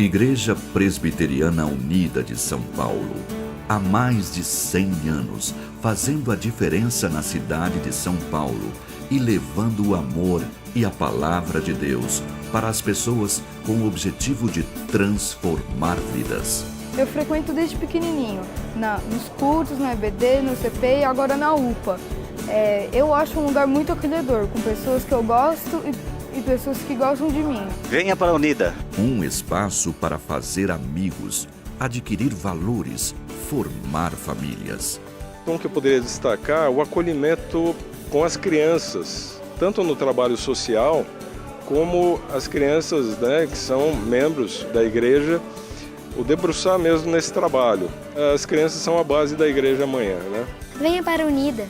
Igreja Presbiteriana Unida de São Paulo, há mais de 100 anos, fazendo a diferença na cidade de São Paulo e levando o amor e a palavra de Deus para as pessoas com o objetivo de transformar vidas. Eu frequento desde pequenininho, nos cultos, na EBD, no CP e agora na UPA. Eu acho um lugar muito acolhedor, com pessoas que eu gosto e pessoas que gostam de mim. Venha para a Unida. Um espaço para fazer amigos, adquirir valores, formar famílias. Um que eu poderia destacar, o acolhimento com as crianças, tanto no trabalho social, como as crianças, que são membros da igreja, o debruçar mesmo nesse trabalho. As crianças são a base da igreja amanhã, Venha para a Unida.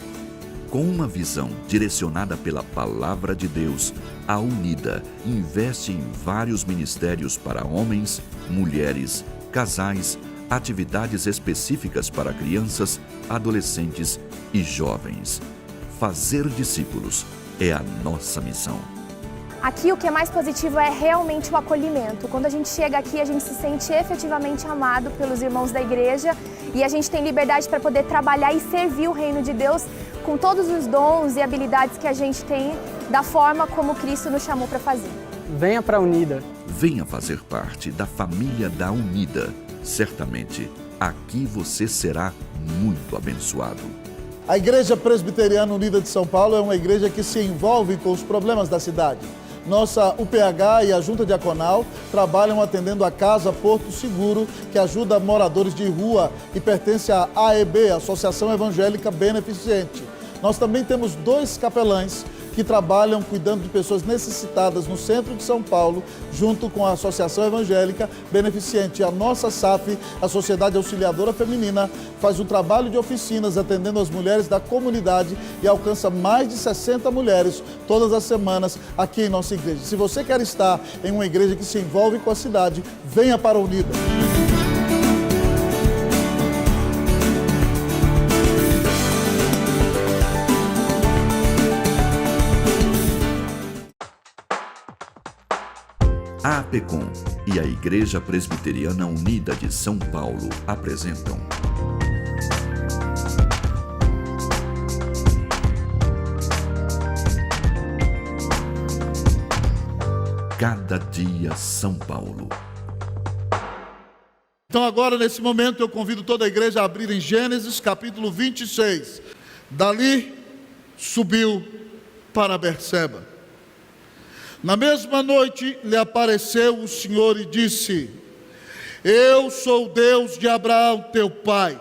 Com uma visão direcionada pela Palavra de Deus, a Unida investe em vários ministérios para homens, mulheres, casais, atividades específicas para crianças, adolescentes e jovens. Fazer discípulos é a nossa missão. Aqui o que é mais positivo é realmente o acolhimento. Quando a gente chega aqui, a gente se sente efetivamente amado pelos irmãos da igreja e a gente tem liberdade para poder trabalhar e servir o reino de Deus com todos os dons e habilidades que a gente tem, da forma como Cristo nos chamou para fazer. Venha para a Unida. Venha fazer parte da família da Unida. Certamente, aqui você será muito abençoado. A Igreja Presbiteriana Unida de São Paulo é uma igreja que se envolve com os problemas da cidade. Nossa UPH e a Junta Diaconal trabalham atendendo a Casa Porto Seguro, que ajuda moradores de rua e pertence à AEB, Associação Evangélica Beneficente. Nós também temos 2 capelães que trabalham cuidando de pessoas necessitadas no centro de São Paulo, junto com a Associação Evangélica Beneficente. A nossa SAF, a Sociedade Auxiliadora Feminina, faz um trabalho de oficinas atendendo as mulheres da comunidade e alcança mais de 60 mulheres todas as semanas aqui em nossa igreja. Se você quer estar em uma igreja que se envolve com a cidade, venha para a Unida. A APECOM e a Igreja Presbiteriana Unida de São Paulo apresentam Cada Dia São Paulo. Então agora, nesse momento, eu convido toda a igreja a abrir em Gênesis, capítulo 26. Dali subiu para Berseba. Na mesma noite lhe apareceu o Senhor e disse: Eu sou o Deus de Abraão, teu pai.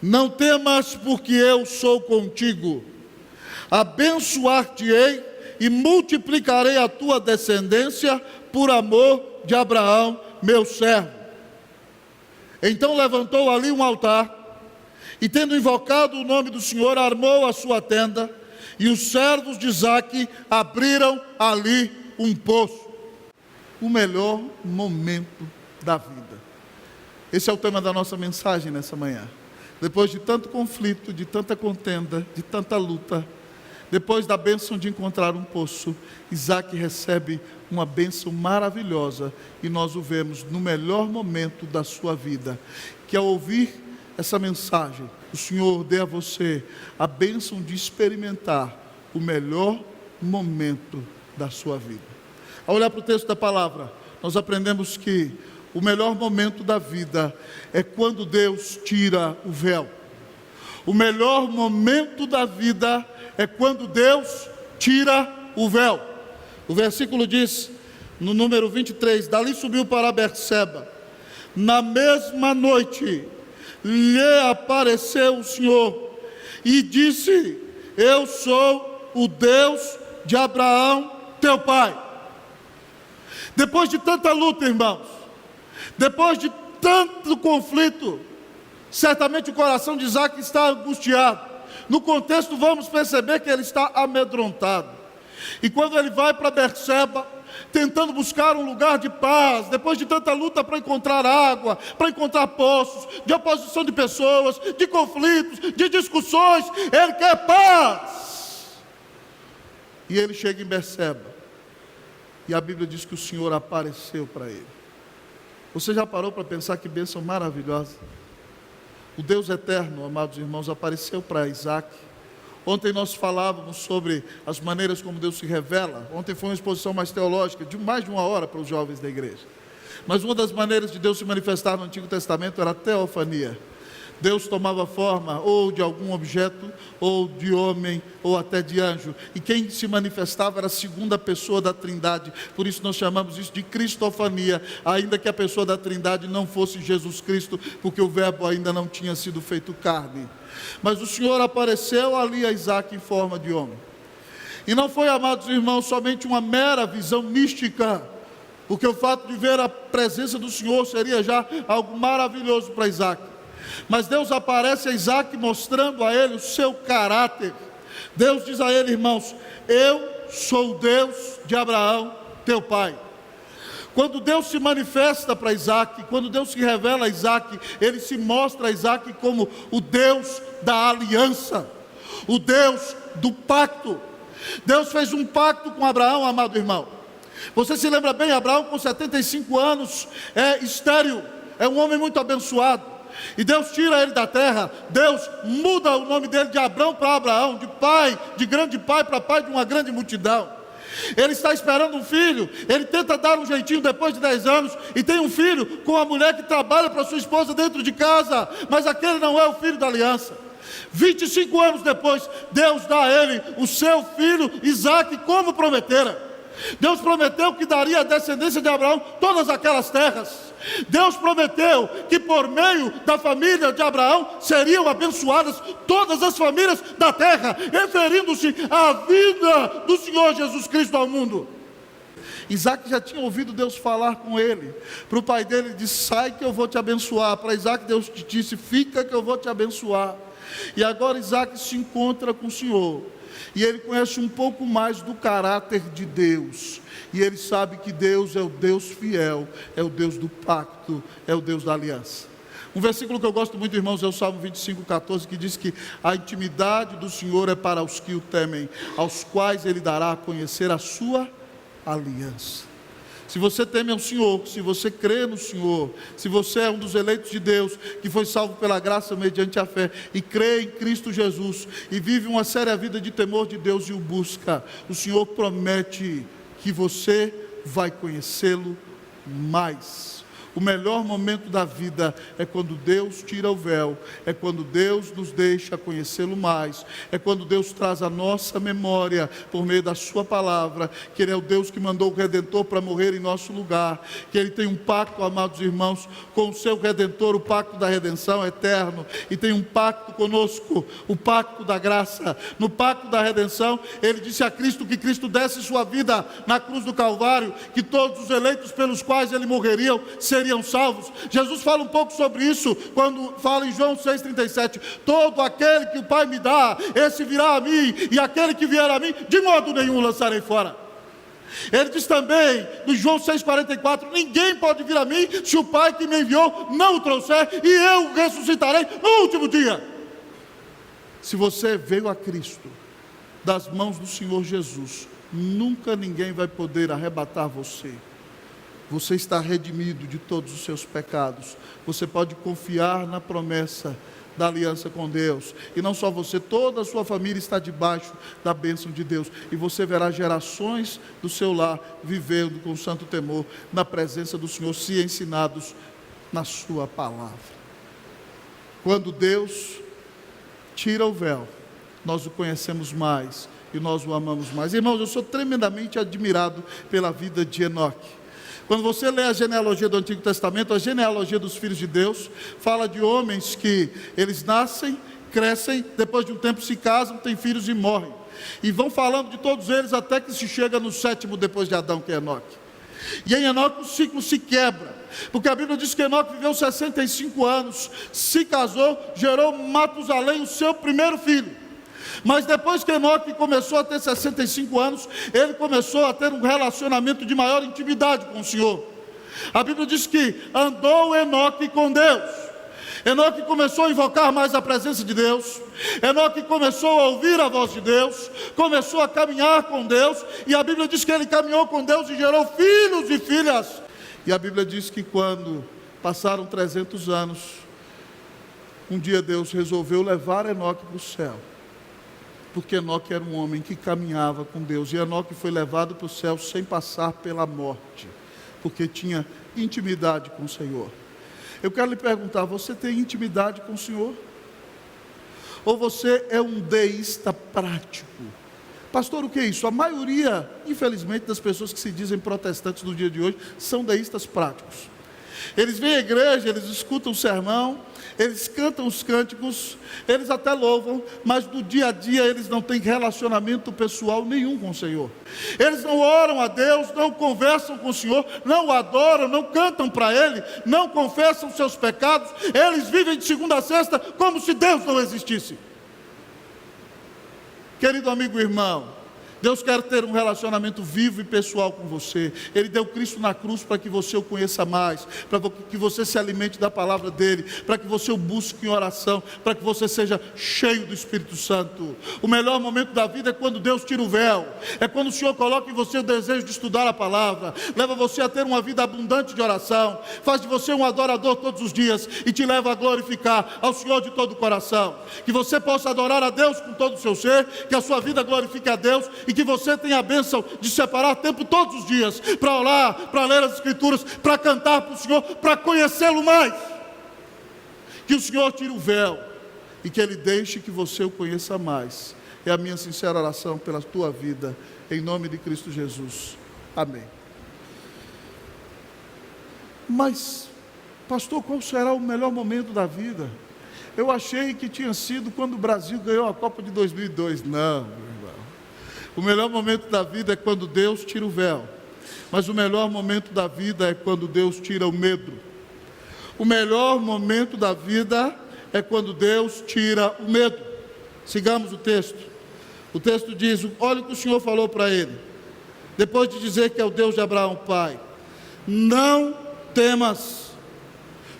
Não temas, porque eu sou contigo. Abençoar-te-ei e multiplicarei a tua descendência por amor de Abraão, meu servo. Então levantou ali um altar e, tendo invocado o nome do Senhor, armou a sua tenda. E os servos de Isaque abriram ali um poço. O melhor momento da vida. Esse é o tema da nossa mensagem nessa manhã. Depois de tanto conflito, de tanta contenda, de tanta luta, depois da bênção de encontrar um poço, Isaque recebe uma bênção maravilhosa e nós o vemos no melhor momento da sua vida, que ao ouvir essa mensagem, o Senhor dê a você a bênção de experimentar o melhor momento da sua vida. Ao olhar para o texto da palavra, nós aprendemos que o melhor momento da vida é quando Deus tira o véu. O melhor momento da vida é quando Deus tira o véu. O versículo diz, no número 23, dali subiu para Berseba. Na mesma noite lhe apareceu o Senhor e disse: Eu sou o Deus de Abraão, teu pai. Depois de tanta luta, irmãos, depois de tanto conflito, certamente o coração de Isaque está angustiado. No contexto, vamos perceber que ele está amedrontado. E quando ele vai para Berseba, tentando buscar um lugar de paz, depois de tanta luta para encontrar água, para encontrar poços, de oposição de pessoas, de conflitos, de discussões, ele quer paz. E ele chega em Berseba, e a Bíblia diz que o Senhor apareceu para ele. Você já parou para pensar que bênção maravilhosa? O Deus eterno, amados irmãos, apareceu para Isaac. Ontem nós falávamos sobre as maneiras como Deus se revela. Ontem foi uma exposição mais teológica, de mais de 1 hora para os jovens da igreja. Mas uma das maneiras de Deus se manifestar no Antigo Testamento era a teofania. Deus tomava forma ou de algum objeto, ou de homem, ou até de anjo. E quem se manifestava era a segunda pessoa da Trindade. Por isso nós chamamos isso de cristofania, ainda que a pessoa da Trindade não fosse Jesus Cristo, porque o verbo ainda não tinha sido feito carne. Mas o Senhor apareceu ali a Isaac em forma de homem. E não foi, amados irmãos, somente uma mera visão mística, porque o fato de ver a presença do Senhor seria já algo maravilhoso para Isaac. Mas Deus aparece a Isaac mostrando a ele o seu caráter. Deus diz a ele, irmãos: eu sou o Deus de Abraão, teu pai. Quando Deus se manifesta para Isaac, quando Deus se revela a Isaac, ele se mostra a Isaac como o Deus da aliança, o Deus do pacto. Deus fez um pacto com Abraão, amado irmão. Você se lembra bem, Abraão com 75 anos é estéril, é um homem muito abençoado. E Deus tira ele da terra. Deus muda o nome dele de Abrão para Abraão, de pai, de grande pai para pai de uma grande multidão. Ele está esperando um filho. Ele tenta dar um jeitinho depois de 10 anos e tem um filho com a mulher que trabalha para sua esposa dentro de casa, mas aquele não é o filho da aliança. 25 anos depois, Deus dá a ele o seu filho Isaque, como prometera. Deus prometeu que daria à descendência de Abraão todas aquelas terras. Deus prometeu que por meio da família de Abraão seriam abençoadas todas as famílias da terra, referindo-se à vida do Senhor Jesus Cristo ao mundo. Isaac já tinha ouvido Deus falar com ele. Para o pai dele, ele disse: sai que eu vou te abençoar. Para Isaac, Deus disse: fica que eu vou te abençoar. E agora Isaac se encontra com o Senhor, e ele conhece um pouco mais do caráter de Deus, e ele sabe que Deus é o Deus fiel, é o Deus do pacto, é o Deus da aliança. Um versículo que eu gosto muito, irmãos, é o Salmo 25:14, que diz que a intimidade do Senhor é para os que o temem, aos quais ele dará a conhecer a sua aliança. Se você teme ao Senhor, se você crê no Senhor, se você é um dos eleitos de Deus, que foi salvo pela graça mediante a fé, e crê em Cristo Jesus, e vive uma séria vida de temor de Deus e o busca, o Senhor promete que você vai conhecê-lo mais. O melhor momento da vida é quando Deus tira o véu, é quando Deus nos deixa conhecê-lo mais, é quando Deus traz a nossa memória, por meio da sua palavra, que Ele é o Deus que mandou o Redentor para morrer em nosso lugar, que Ele tem um pacto, amados irmãos, com o seu Redentor, o pacto da redenção eterno, e tem um pacto conosco, o pacto da graça. No pacto da redenção, Ele disse a Cristo que Cristo desse sua vida na cruz do Calvário, que todos os eleitos pelos quais Ele morreriam seriam salvos. Jesus fala um pouco sobre isso quando fala em João 6,37: todo aquele que o Pai me dá, esse virá a mim, e aquele que vier a mim, de modo nenhum lançarei fora. Ele diz também no João 6,44: ninguém pode vir a mim se o Pai que me enviou não o trouxer, e eu o ressuscitarei no último dia. Se você veio a Cristo das mãos do Senhor Jesus, nunca ninguém vai poder arrebatar você. Você está redimido de todos os seus pecados. Você pode confiar na promessa da aliança com Deus. E não só você, toda a sua família está debaixo da bênção de Deus. E você verá gerações do seu lar vivendo com santo temor na presença do Senhor, se ensinados na sua palavra. Quando Deus tira o véu, nós o conhecemos mais e nós o amamos mais. Irmãos, eu sou tremendamente admirado pela vida de Enoque. Quando você lê a genealogia do Antigo Testamento, a genealogia dos filhos de Deus, fala de homens que eles nascem, crescem, depois de um tempo se casam, têm filhos e morrem. E vão falando de todos eles até que se chega no 7º depois de Adão, que é Enoque. E em Enoque o ciclo se quebra, porque a Bíblia diz que Enoque viveu 65 anos, se casou, gerou Matusalém, o seu primeiro filho. Mas depois que Enoque começou a ter 65 anos, ele começou a ter um relacionamento de maior intimidade com o Senhor. A Bíblia diz que andou Enoque com Deus. Enoque começou a invocar mais a presença de Deus. Enoque começou a ouvir a voz de Deus, começou a caminhar com Deus, e a Bíblia diz que ele caminhou com Deus e gerou filhos e filhas. E a Bíblia diz que quando passaram 300 anos, um dia Deus resolveu levar Enoque para o céu. Porque Enoque era um homem que caminhava com Deus. E Enoque foi levado para o céu sem passar pela morte, porque tinha intimidade com o Senhor. Eu quero lhe perguntar, você tem intimidade com o Senhor? Ou você é um deísta prático? Pastor, o que é isso? A maioria, infelizmente, das pessoas que se dizem protestantes no dia de hoje são deístas práticos. Eles vêm à igreja, eles escutam o sermão, eles cantam os cânticos, eles até louvam, mas no dia a dia eles não têm relacionamento pessoal nenhum com o Senhor. Eles não oram a Deus, não conversam com o Senhor, não o adoram, não cantam para Ele, não confessam seus pecados. Eles vivem de segunda a sexta como se Deus não existisse. Querido amigo e irmão, Deus quer ter um relacionamento vivo e pessoal com você. Ele deu Cristo na cruz para que você o conheça mais, para que você se alimente da palavra dele, para que você o busque em oração, para que você seja cheio do Espírito Santo. O melhor momento da vida é quando Deus tira o véu, é quando o Senhor coloca em você o desejo de estudar a palavra, leva você a ter uma vida abundante de oração, faz de você um adorador todos os dias e te leva a glorificar ao Senhor de todo o coração. Que você possa adorar a Deus com todo o seu ser, que a sua vida glorifique a Deus e que você tenha a bênção de separar tempo todos os dias para orar, para ler as Escrituras, para cantar para o Senhor, para conhecê-lo mais. Que o Senhor tire o véu e que Ele deixe que você o conheça mais. É a minha sincera oração pela tua vida, em nome de Cristo Jesus. Amém. Mas, pastor, qual será o melhor momento da vida? Eu achei que tinha sido quando o Brasil ganhou a Copa de 2002. Não, meu irmão. O melhor momento da vida é quando Deus tira o véu. Mas o melhor momento da vida é quando Deus tira o medo. O melhor momento da vida é quando Deus tira o medo. Sigamos o texto. O texto diz, olha o que o Senhor falou para ele. Depois de dizer que é o Deus de Abraão, pai. Não temas,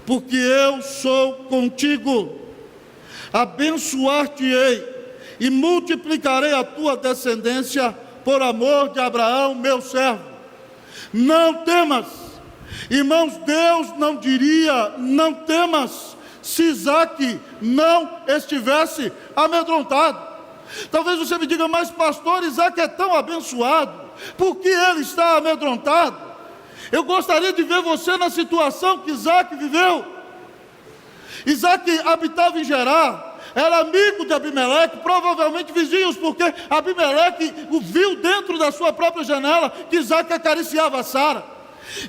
porque eu sou contigo. Abençoar-te-ei e multiplicarei a tua descendência por amor de Abraão, meu servo. Não temas. Irmãos, Deus não diria, não temas, se Isaac não estivesse amedrontado. Talvez você me diga, mas pastor, Isaac é tão abençoado, por que ele está amedrontado? Eu gostaria de ver você na situação que Isaac viveu. Isaac habitava em Gerar, era amigo de Abimeleque, provavelmente vizinhos, porque Abimeleque o viu dentro da sua própria janela, que Isaac acariciava Sara.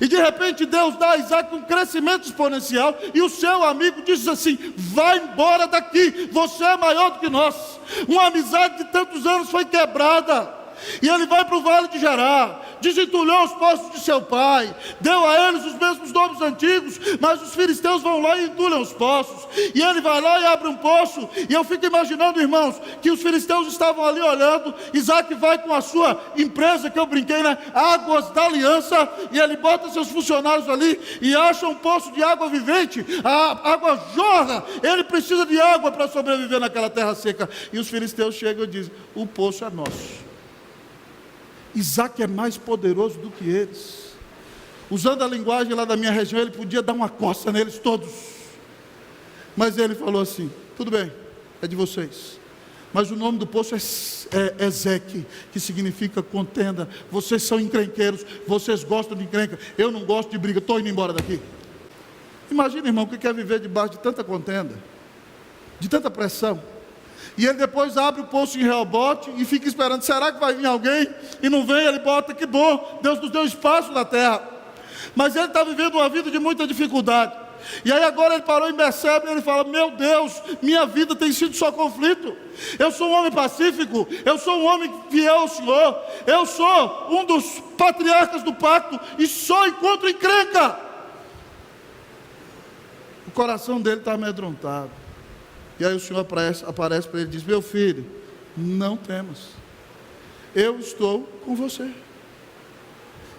E de repente Deus dá a Isaac um crescimento exponencial, e o seu amigo diz assim, vai embora daqui, você é maior do que nós. Uma amizade de tantos anos foi quebrada. E ele vai para o vale de Gerar, desentulhou os poços de seu pai, deu a eles os mesmos nomes antigos, mas os filisteus vão lá e entulham os poços, e ele vai lá e abre um poço, e eu fico imaginando, irmãos, que os filisteus estavam ali olhando. Isaac vai com a sua empresa, que eu brinquei, né? Águas da Aliança, e ele bota seus funcionários ali, e acha um poço de água vivente, a água jorra, ele precisa de água para sobreviver naquela terra seca, e os filisteus chegam e dizem, o poço é nosso. Isaac é mais poderoso do que eles. Usando a linguagem lá da minha região, ele podia dar uma coça neles todos. Mas ele falou assim, tudo bem, é de vocês. Mas o nome do poço é Ezeque, que significa contenda. Vocês são encrenqueiros, vocês gostam de encrenca. Eu não gosto de briga, estou indo embora daqui. Imagina, irmão, o que quer viver debaixo de tanta contenda, de tanta pressão. E ele depois abre o poço em Reobote e fica esperando, será que vai vir alguém? E não vem, ele bota, que bom, Deus nos deu espaço na terra. Mas ele está vivendo uma vida de muita dificuldade. E aí agora ele parou em Berseba e ele fala, meu Deus, minha vida tem sido só conflito. Eu sou um homem pacífico, eu sou um homem fiel ao Senhor, eu sou um dos patriarcas do pacto e só encontro encrenca. O coração dele está amedrontado. E aí o Senhor aparece para ele e diz, meu filho, não temas, eu estou com você.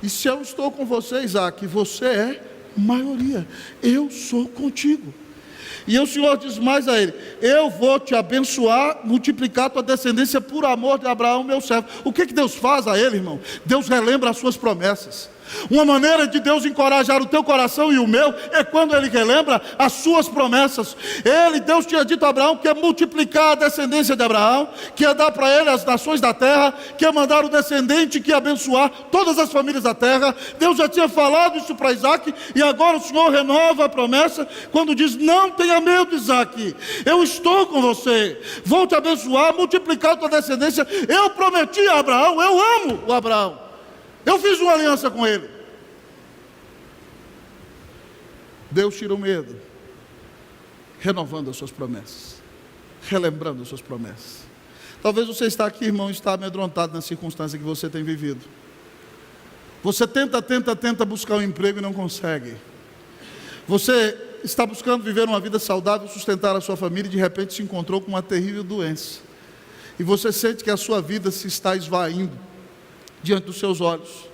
E se eu estou com você, Isaac, você é maioria, eu sou contigo. E o Senhor diz mais a ele, eu vou te abençoar, multiplicar a tua descendência por amor de Abraão, meu servo. O que Deus faz a ele, irmão? Deus relembra as suas promessas. Uma maneira de Deus encorajar o teu coração e o meu é quando Ele relembra as suas promessas. Deus tinha dito a Abraão que ia multiplicar a descendência de Abraão, que ia dar para ele as nações da terra, que ia mandar o descendente que ia abençoar todas as famílias da terra. Deus já tinha falado isso para Isaac, e agora o Senhor renova a promessa quando diz: não tenha medo, Isaac, eu estou com você, vou te abençoar, multiplicar a tua descendência. Eu prometi a Abraão, eu amo o Abraão, eu fiz uma aliança com ele. Deus tira o medo, renovando as suas promessas, relembrando as suas promessas. Talvez você está aqui, irmão, e está amedrontado na circunstância que você tem vivido. Você tenta buscar um emprego e não consegue. Você está buscando viver uma vida saudável, sustentar a sua família, e de repente se encontrou com uma terrível doença. E você sente que a sua vida se está esvaindo diante dos seus olhos.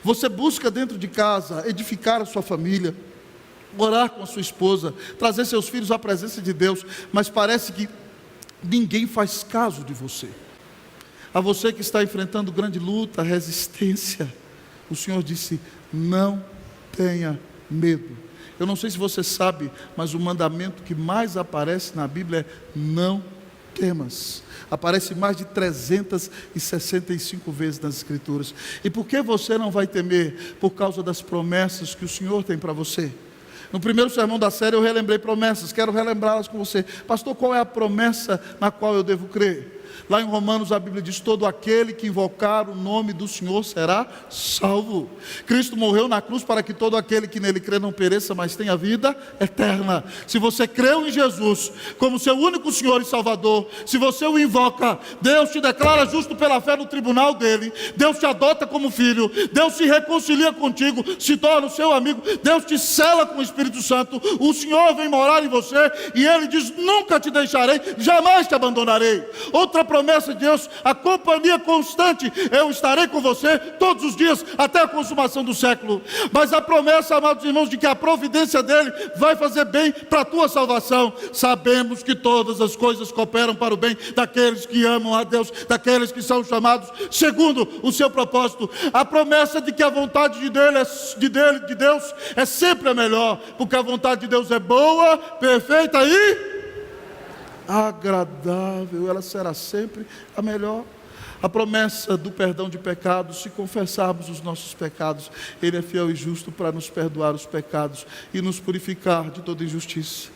Você busca dentro de casa edificar a sua família, orar com a sua esposa, trazer seus filhos à presença de Deus, mas parece que ninguém faz caso de você. A você que está enfrentando grande luta, resistência, o Senhor disse: não tenha medo. Eu não sei se você sabe, mas o mandamento que mais aparece na Bíblia é: não temas. Aparece mais de 365 vezes nas Escrituras. E por que você não vai temer? Por causa das promessas que o Senhor tem para você. No primeiro sermão da série eu relembrei promessas, quero relembrá-las com você. Pastor, qual é a promessa na qual eu devo crer? Lá em Romanos a Bíblia diz: todo aquele que invocar o nome do Senhor será salvo. Cristo morreu na cruz para que todo aquele que nele crê não pereça, mas tenha vida eterna. Se você creu em Jesus como seu único Senhor e Salvador, se você o invoca, Deus te declara justo pela fé no tribunal dele, Deus te adota como filho, Deus se reconcilia contigo, se torna o seu amigo, Deus te sela com o Espírito Santo, o Senhor vem morar em você, e Ele diz: nunca te deixarei, jamais te abandonarei. Outra promessa de Deus: a companhia constante, eu estarei com você todos os dias, até a consumação do século. Mas a promessa, amados irmãos, de que a providência dele vai fazer bem para a tua salvação. Sabemos que todas as coisas cooperam para o bem daqueles que amam a Deus, daqueles que são chamados segundo o seu propósito. A promessa de que a vontade de Deus é sempre a melhor, porque a vontade de Deus é boa, perfeita e agradável, ela será sempre a melhor. A promessa do perdão de pecados: se confessarmos os nossos pecados, Ele é fiel e justo para nos perdoar os pecados e nos purificar de toda injustiça.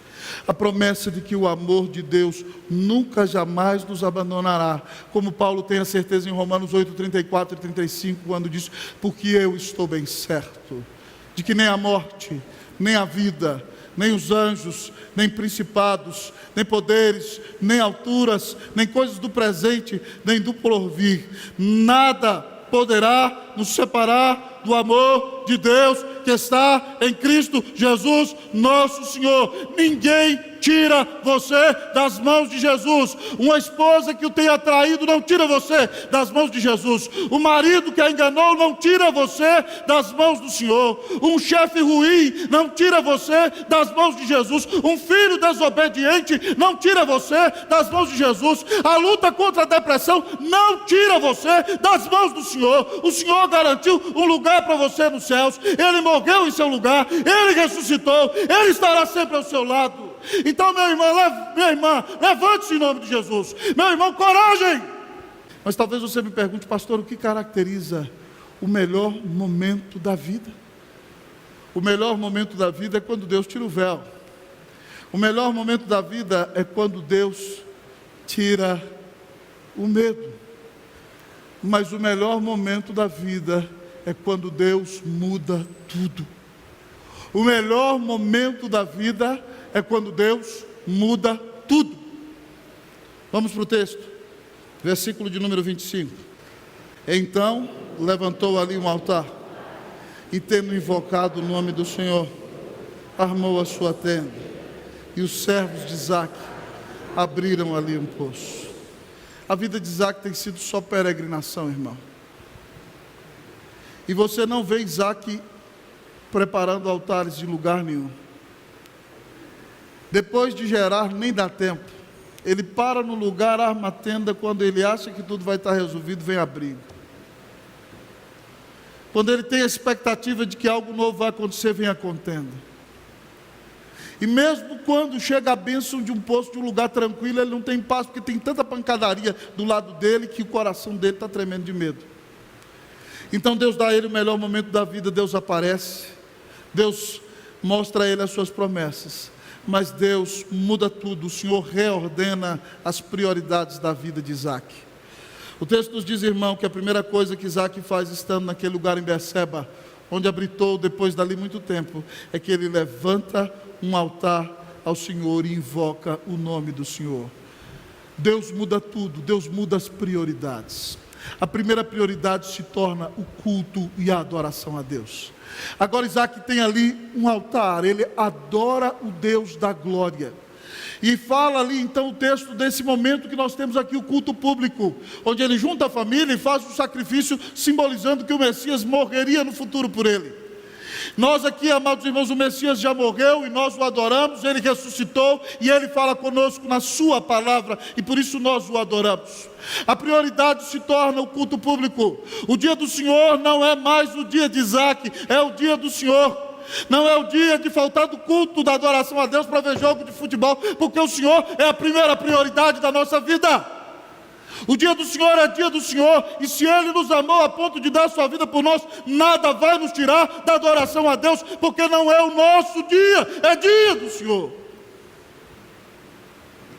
A promessa de que o amor de Deus nunca jamais nos abandonará, como Paulo tem a certeza em Romanos 8, 34 e 35, quando diz: porque eu estou bem certo de que nem a morte, nem a vida, nem os anjos, nem principados, nem poderes, nem alturas, nem coisas do presente, nem do porvir, nada poderá nos separar do amor de Deus que está em Cristo Jesus, nosso Senhor. Ninguém tira você das mãos de Jesus. Uma esposa que o tenha traído não tira você das mãos de Jesus. O marido que a enganou não tira você das mãos do Senhor. Um chefe ruim não tira você das mãos de Jesus. Um filho desobediente não tira você das mãos de Jesus. A luta contra a depressão não tira você das mãos do Senhor. O Senhor garantiu um lugar para você nos céus. Ele morreu em seu lugar, Ele ressuscitou, Ele estará sempre ao seu lado. Então, meu irmão, minha irmã, levante-se em nome de Jesus. Meu irmão, coragem. Mas talvez você me pergunte: pastor, o que caracteriza o melhor momento da vida? O melhor momento da vida é quando Deus tira o véu. O melhor momento da vida é quando Deus tira o medo. Mas o melhor momento da vida é quando Deus muda tudo. O melhor momento da vida é quando Deus muda tudo. Vamos para o texto, versículo de número 25. Então levantou ali um altar, e tendo invocado o nome do Senhor, armou a sua tenda, e os servos de Isaque abriram ali um poço. A vida de Isaque tem sido só peregrinação, irmão. E você não vê Isaque preparando altares de lugar nenhum. Depois de Gerar, nem dá tempo. Ele para no lugar, arma a tenda. Quando ele acha que tudo vai estar resolvido, vem a briga. Quando ele tem a expectativa de que algo novo vai acontecer, vem a contenda. E mesmo quando chega a bênção de um poço, de um lugar tranquilo, ele não tem paz, porque tem tanta pancadaria do lado dele, que o coração dele está tremendo de medo. Então Deus dá a ele o melhor momento da vida, Deus aparece, Deus mostra a ele as suas promessas, mas Deus muda tudo, o Senhor reordena as prioridades da vida de Isaac. O texto nos diz, irmão, que a primeira coisa que Isaac faz estando naquele lugar em Berseba, onde habitou depois dali muito tempo, é que ele levanta um altar ao Senhor e invoca o nome do Senhor. Deus muda tudo, Deus muda as prioridades. A primeira prioridade se torna o culto e a adoração a Deus. Agora Isaac tem ali um altar, ele adora o Deus da glória. E fala ali então o texto desse momento que nós temos aqui, o culto público, onde ele junta a família e faz um sacrifício simbolizando que o Messias morreria no futuro por ele. Nós aqui, amados irmãos, o Messias já morreu e nós o adoramos, ele ressuscitou e ele fala conosco na sua palavra e por isso nós o adoramos. A prioridade se torna o culto público. O dia do Senhor não é mais o dia de Isaac, é o dia do Senhor. Não é o dia de faltar do culto, da adoração a Deus para ver jogo de futebol, porque o Senhor é a primeira prioridade da nossa vida. O dia do Senhor é dia do Senhor, e se Ele nos amou a ponto de dar a sua vida por nós, nada vai nos tirar da adoração a Deus, porque não é o nosso dia, é dia do Senhor.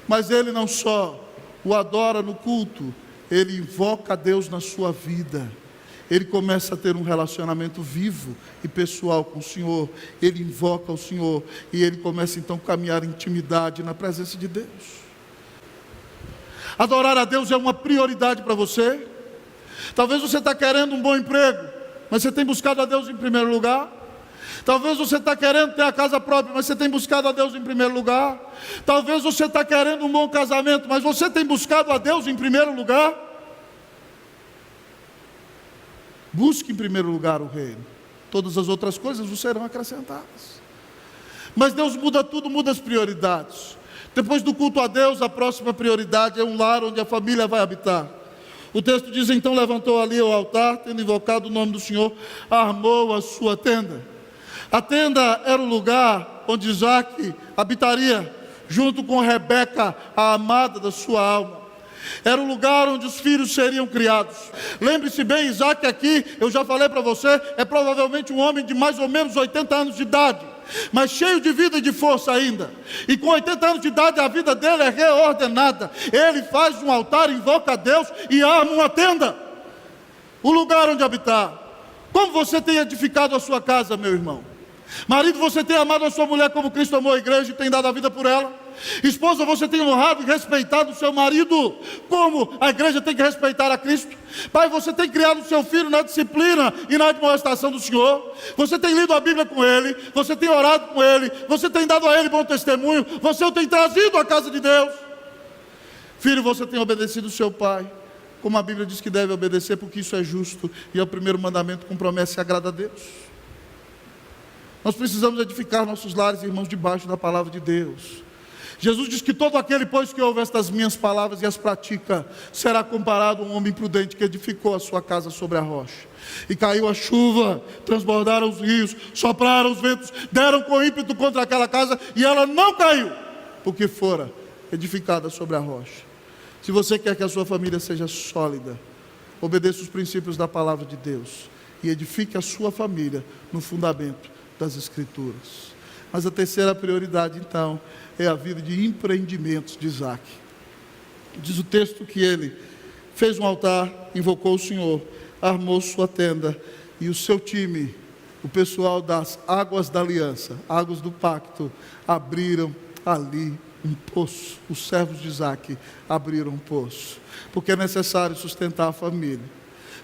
Mas Ele não só o adora no culto, Ele invoca a Deus na sua vida. Ele começa a ter um relacionamento vivo e pessoal com o Senhor. Ele invoca o Senhor e ele começa então a caminhar em intimidade na presença de Deus. Adorar a Deus é uma prioridade para você. Talvez você está querendo um bom emprego, mas você tem buscado a Deus em primeiro lugar. Talvez você está querendo ter a casa própria, mas você tem buscado a Deus em primeiro lugar. Talvez você está querendo um bom casamento, mas você tem buscado a Deus em primeiro lugar. Busque em primeiro lugar o reino. Todas as outras coisas vos serão acrescentadas. Mas Deus muda tudo, muda as prioridades. Depois do culto a Deus, a próxima prioridade é um lar onde a família vai habitar. O texto diz, então levantou ali o altar, tendo invocado o nome do Senhor, armou a sua tenda. A tenda era o lugar onde Isaac habitaria, junto com Rebeca, a amada da sua alma. Era o lugar onde os filhos seriam criados. Lembre-se bem, Isaac aqui, eu já falei para você, é provavelmente um homem de mais ou menos 80 anos de idade, mas cheio de vida e de força ainda. E com 80 anos de idade a vida dele é reordenada. Ele faz um altar, invoca a Deus e arma uma tenda. O lugar onde habitar. Como você tem edificado a sua casa, meu irmão? Marido, você tem amado a sua mulher como Cristo amou a igreja e tem dado a vida por ela? Esposa, você tem honrado e respeitado o seu marido como a igreja tem que respeitar a Cristo? Pai, você tem criado o seu filho na disciplina e na admoestação do Senhor? Você tem lido a Bíblia com ele? Você tem orado com ele? Você tem dado a ele bom testemunho? Você o tem trazido à casa de Deus? Filho, você tem obedecido o seu pai como a Bíblia diz que deve obedecer, porque isso é justo e é o primeiro mandamento com promessa e agrada a Deus. Nós precisamos edificar nossos lares, irmãos, debaixo da palavra de Deus. Jesus diz que todo aquele, pois, que ouve estas minhas palavras e as pratica, será comparado a um homem prudente que edificou a sua casa sobre a rocha. E caiu a chuva, transbordaram os rios, sopraram os ventos, deram com ímpeto contra aquela casa, e ela não caiu, porque fora edificada sobre a rocha. Se você quer que a sua família seja sólida, obedeça os princípios da palavra de Deus, e edifique a sua família no fundamento das Escrituras. Mas a terceira prioridade, então, é a vida de empreendimentos de Isaac. Diz o texto que ele fez um altar, invocou o Senhor, armou sua tenda, e o seu time, o pessoal das águas da aliança, águas do pacto, abriram ali um poço. Os servos de Isaac abriram um poço, porque é necessário sustentar a família,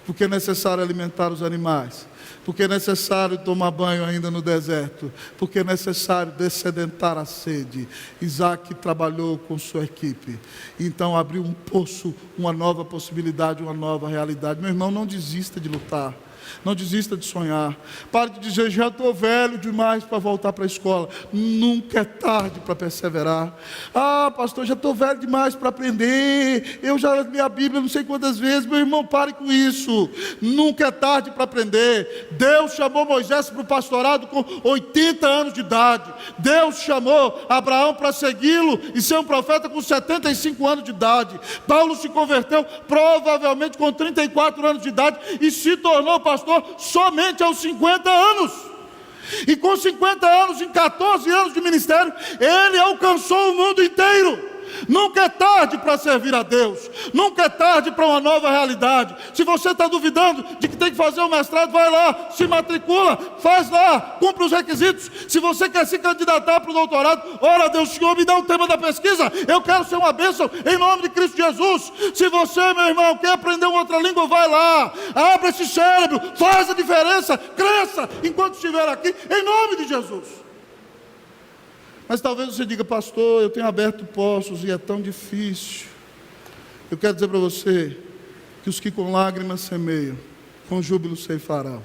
porque é necessário alimentar os animais, porque é necessário tomar banho ainda no deserto, porque é necessário dessedentar a sede. Isaac trabalhou com sua equipe, então abriu um poço, uma nova possibilidade, uma nova realidade. Meu irmão, não desista de lutar. Não desista de sonhar. Pare de dizer, já estou velho demais para voltar para a escola. Nunca é tarde para perseverar. Ah, pastor, já estou velho demais para aprender. Eu já li a Bíblia não sei quantas vezes. Meu irmão, pare com isso. Nunca é tarde para aprender. Deus chamou Moisés para o pastorado com 80 anos de idade. Deus chamou Abraão para segui-lo e ser um profeta com 75 anos de idade. Paulo se converteu provavelmente com 34 anos de idade e se tornou pastor somente aos 50 anos. E com 50 anos, em 14 anos de ministério, ele alcançou o mundo inteiro. Nunca é tarde para servir a Deus. Nunca é tarde para uma nova realidade. Se você está duvidando de que tem que fazer o mestrado, vai lá, se matricula, faz lá, cumpre os requisitos. Se você quer se candidatar para o doutorado, ora a Deus, Senhor, me dá o tema da pesquisa. Eu quero ser uma bênção em nome de Cristo Jesus. Se você, meu irmão, quer aprender uma outra língua, vai lá, abre esse cérebro, faz a diferença, cresça enquanto estiver aqui, em nome de Jesus. Mas talvez você diga, pastor, eu tenho aberto poços e é tão difícil. Eu quero dizer para você que os que com lágrimas semeiam, com júbilo ceifarão.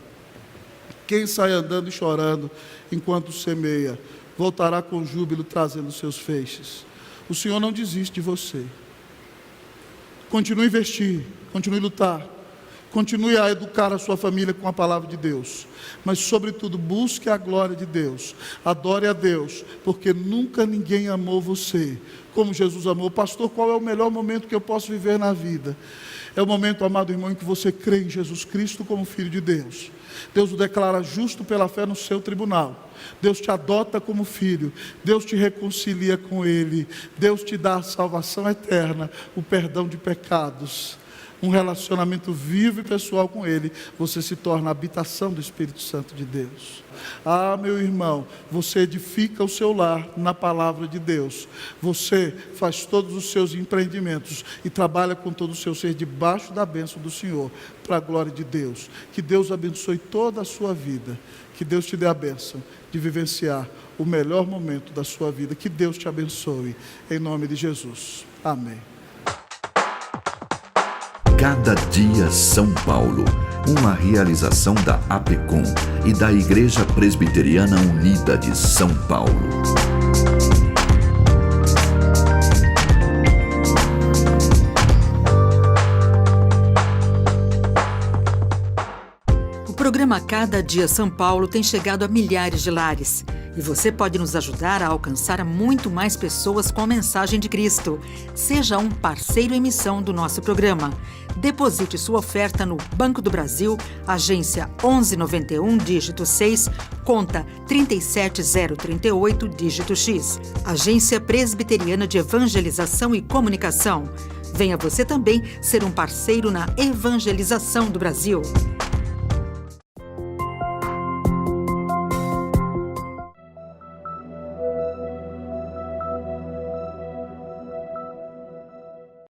Quem sai andando e chorando enquanto semeia, voltará com júbilo trazendo seus feixes. O Senhor não desiste de você. Continue a investir, continue a lutar. Continue a educar a sua família com a palavra de Deus. Mas, sobretudo, busque a glória de Deus. Adore a Deus, porque nunca ninguém amou você como Jesus amou. Pastor, qual é o melhor momento que eu posso viver na vida? É o momento, amado irmão, em que você crê em Jesus Cristo como Filho de Deus. Deus o declara justo pela fé no seu tribunal. Deus te adota como filho. Deus te reconcilia com Ele. Deus te dá a salvação eterna, o perdão de pecados. Um relacionamento vivo e pessoal com Ele, você se torna a habitação do Espírito Santo de Deus. Ah, meu irmão, você edifica o seu lar na palavra de Deus. Você faz todos os seus empreendimentos e trabalha com todo o seu ser debaixo da bênção do Senhor, para a glória de Deus. Que Deus abençoe toda a sua vida. Que Deus te dê a bênção de vivenciar o melhor momento da sua vida. Que Deus te abençoe, em nome de Jesus. Amém. Cada dia São Paulo, uma realização da APECOM e da Igreja Presbiteriana Unida de São Paulo. O programa Cada Dia São Paulo tem chegado a milhares de lares. E você pode nos ajudar a alcançar muito mais pessoas com a mensagem de Cristo. Seja um parceiro em missão do nosso programa. Deposite sua oferta no Banco do Brasil, agência 1191, dígito 6, conta 37038, dígito X. Agência Presbiteriana de Evangelização e Comunicação. Venha você também ser um parceiro na evangelização do Brasil.